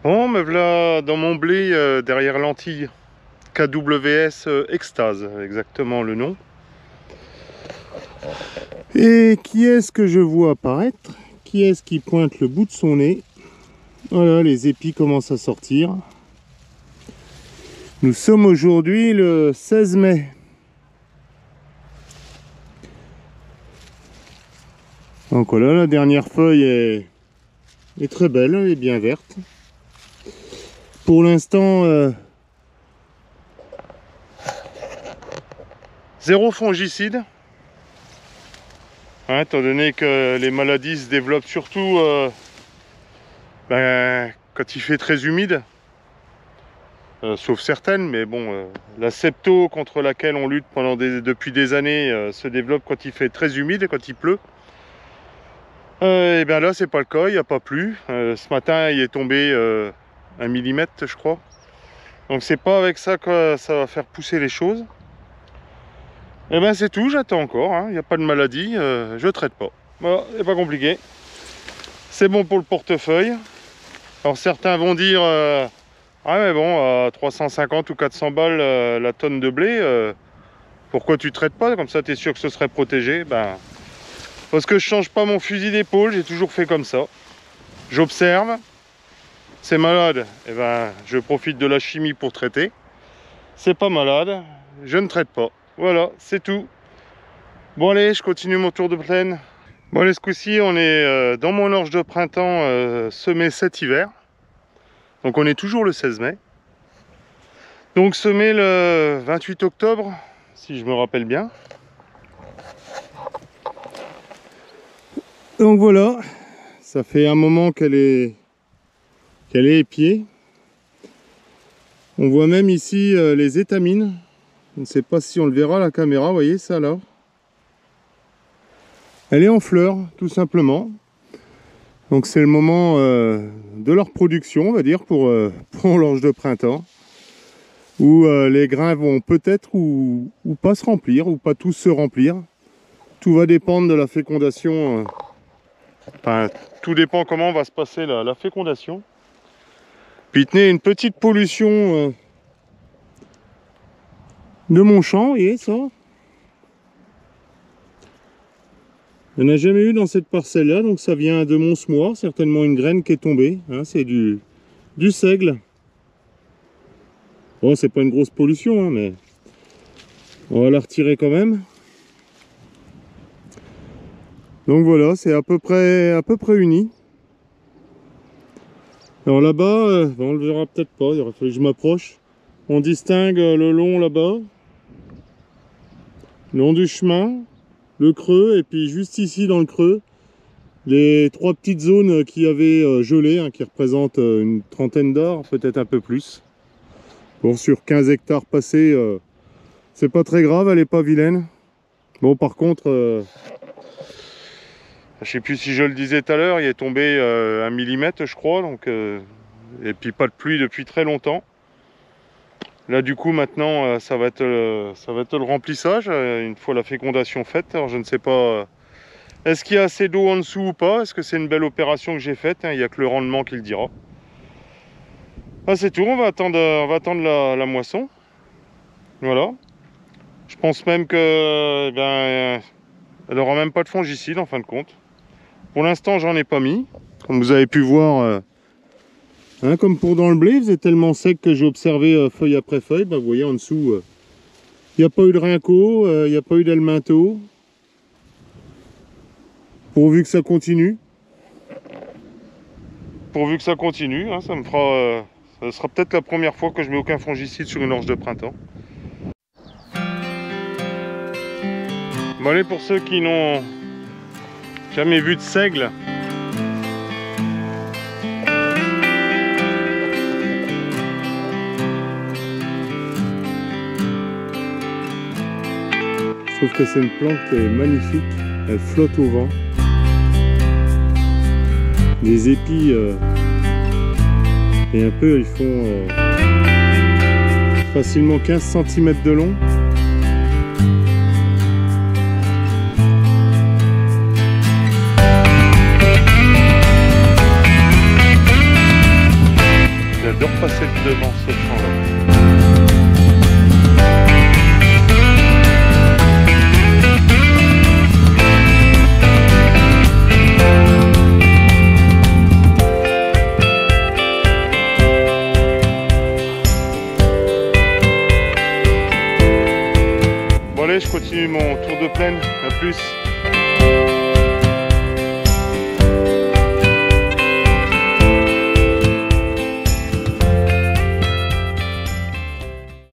Bon, me voilà dans mon blé derrière l'Antille. KWS Extase, exactement le nom. Et qui est-ce que je vois apparaître? Qui est-ce qui pointe le bout de son nez? Voilà, les épis commencent à sortir. Nous sommes aujourd'hui le 16 mai. Donc voilà, la dernière feuille est très belle, elle est bien verte. Pour l'instant, zéro fongicide. Hein, étant donné que les maladies se développent surtout quand il fait très humide. Sauf certaines, mais bon, la septo contre laquelle on lutte depuis des années se développe quand il fait très humide et quand il pleut. Et bien là, c'est pas le cas, il n'y a pas plu. Ce matin, il est tombé 1 mm, je crois. Donc c'est pas avec ça que ça va faire pousser les choses. Et ben c'est tout, j'attends encore, il n'y a pas de maladie, je traite pas. Voilà, c'est pas compliqué. C'est bon pour le portefeuille. Alors certains vont dire ah mais bon, à 350 ou 400 balles la tonne de blé, pourquoi tu traites pas? Comme ça tu es sûr que ce serait protégé. Ben, parce que je change pas mon fusil d'épaule, j'ai toujours fait comme ça. J'observe, c'est malade, et ben je profite de la chimie pour traiter. C'est pas malade, je ne traite pas. Voilà, c'est tout. Bon allez, je continue mon tour de plaine. Bon allez, ce coup-ci, on est dans mon orge de printemps semé cet hiver. Donc on est toujours le 16 mai. Donc semé le 28 octobre, si je me rappelle bien. Donc voilà, ça fait un moment qu'elle est épiée. On voit même ici les étamines. Je ne sais pas si on le verra à la caméra, vous voyez ça là. Elle est en fleurs, tout simplement. Donc c'est le moment de leur production, on va dire, pour l'orge de printemps. Où les grains vont peut-être ou pas se remplir, ou pas tous se remplir. Tout va dépendre de la fécondation. Enfin, tout dépend comment va se passer la fécondation. Puis tenez, une petite pollution de mon champ, vous voyez ça? Il n'y en a jamais eu dans cette parcelle-là, donc ça vient de mon semoir, certainement une graine qui est tombée. Hein, c'est du seigle. Bon, c'est pas une grosse pollution, hein, mais on va la retirer quand même. Donc voilà, c'est à peu près uni. Alors là-bas, on le verra peut-être pas, il aurait fallu que je m'approche. On distingue le long là-bas, le long du chemin, le creux, et puis juste ici dans le creux, les 3 petites zones qui avaient gelé, qui représentent une trentaine d'arts, peut-être un peu plus. Bon, sur 15 hectares passés, c'est pas très grave, elle est pas vilaine. Bon, par contre, je sais plus si je le disais tout à l'heure, il est tombé 1 mm, je crois, donc, et puis pas de pluie depuis très longtemps. Là, du coup, maintenant, ça va être le remplissage, une fois la fécondation faite. Alors, je ne sais pas, est-ce qu'il y a assez d'eau en dessous ou pas? Est-ce que c'est une belle opération que j'ai faite? Il n'y a que le rendement qui le dira. Ah, c'est tout, on va attendre la moisson. Voilà. Je pense même que elle n'aura même pas de fongicide en fin de compte. Pour l'instant, j'en ai pas mis. Comme vous avez pu voir, comme pour dans le blé, il faisait tellement sec que j'ai observé feuille après feuille. Vous voyez en dessous, il n'y a pas eu de rinco, il n'y a pas eu d'helminto. Pourvu que ça continue. Pourvu que ça continue, ça me fera... ça sera peut-être la première fois que je mets aucun fongicide sur une orge de printemps. Bon allez, pour ceux qui n'ont jamais vu de seigle, je trouve que c'est une plante qui est magnifique, elle flotte au vent. Les épis et un peu, ils font facilement 15 cm de long. de repasser devant ce champ-là. Bon allez, je continue mon tour de plaine. À plus.